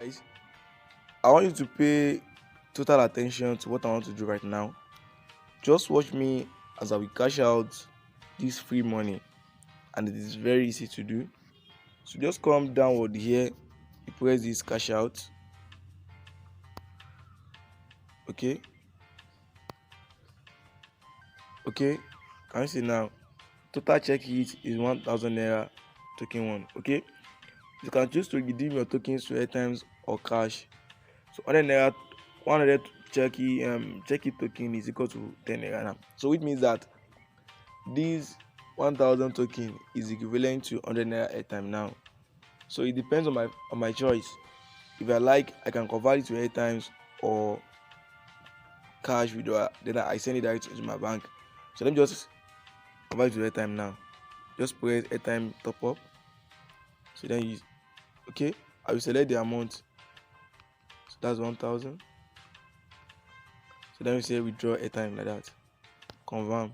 guys, I want you to pay total attention to what I want to do right now. Just watch me as I will cash out this free money, and it is very easy to do. So just come downward here, you press this cash out. Okay, can you see now? Total check it is 1000 naira token 1. Okay, you can choose to redeem your tokens to airtimes or cash. So 100 naira, 100 check it token is equal to 10 naira now. So which means that this 1000 token is equivalent to 100 naira airtime now. So it depends on my choice. If I like, I can convert it to airtimes or cash withdrawal, then I send it directly to my bank. So let me just convert it to airtime now. Just press airtime top up. So then you I will select the amount. So that's 1000. So then we say withdraw airtime like that. Confirm.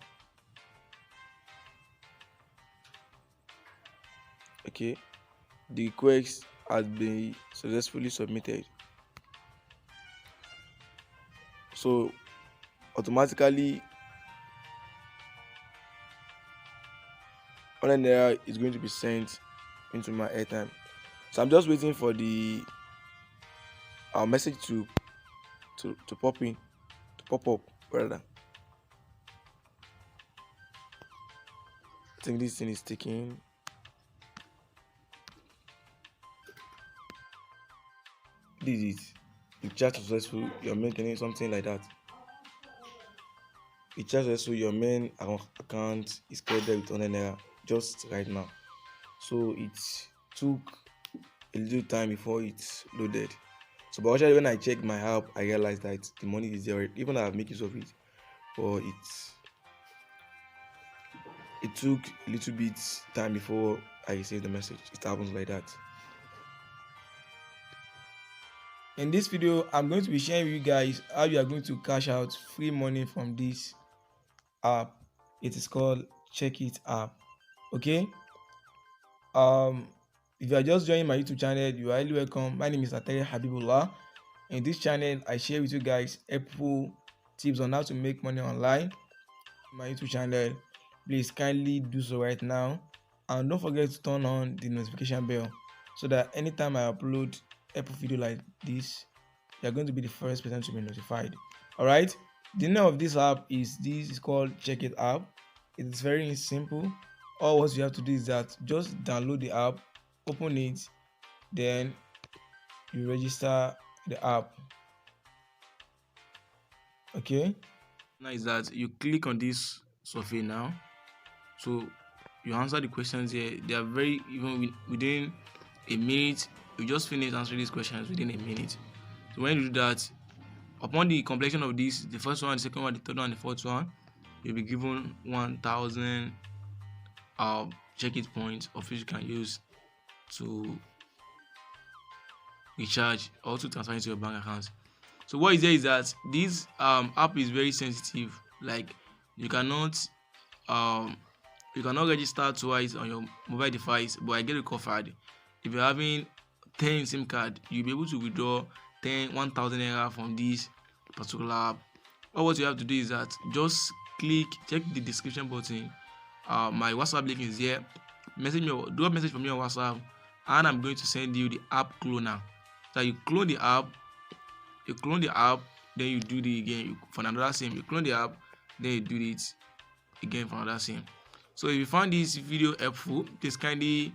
Okay, the request has been successfully submitted. So automatically 100 naira is going to be sent into my airtime. So I'm just waiting for the message to pop up rather. I think this thing is taking. This is the chat successful, your main can something like that. The chat successful, your main account is credited with 100 naira just right now. So it took a little time before it's loaded. So but actually when I checked my app, I realized that the money is there, even though I've made use of it, but it took a little bit time before I received the message. It happens like that. In this video, I'm going to be sharing with you guys how you are going to cash out free money from this app. It is called Check It app. Okay. If you are just joining my YouTube channel, you are highly welcome. My name is Atari Habibullah. In this channel, I share with you guys helpful tips on how to make money online. My YouTube channel, please kindly do so right now, and don't forget to turn on the notification bell so that anytime I upload helpful video like this, you are going to be the first person to be notified. All right, the name of this app is called Check It app. It is very simple. All what you have to do is that just download the app, open it, then you register the app. Okay, now is that you click on this survey now. So you answer the questions here. They are very even within a minute. You just finish answering these questions within a minute. So when you do that, upon the completion of this, the first one, the second one, the third one, the fourth one, you'll be given 1000 check it points, of which you can use to recharge or to transfer into your bank account. So what is there is that this app is very sensitive. Like you cannot register twice on your mobile device, but I get it covered. If you're having 10 SIM card, you'll be able to withdraw 1000 naira from this particular app. All what you have to do is that just check the description button. My WhatsApp link is here. Message me, do a message from me on WhatsApp, and I'm going to send you the app cloner. So you clone the app, then you do the again for another SIM. You clone the app, then you do it again for another SIM. So if you found this video helpful, please kindly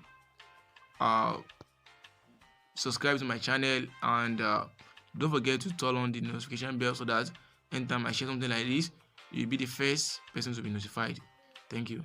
subscribe to my channel, and don't forget to turn on the notification bell so that anytime I share something like this, you'll be the first person to be notified. Thank you.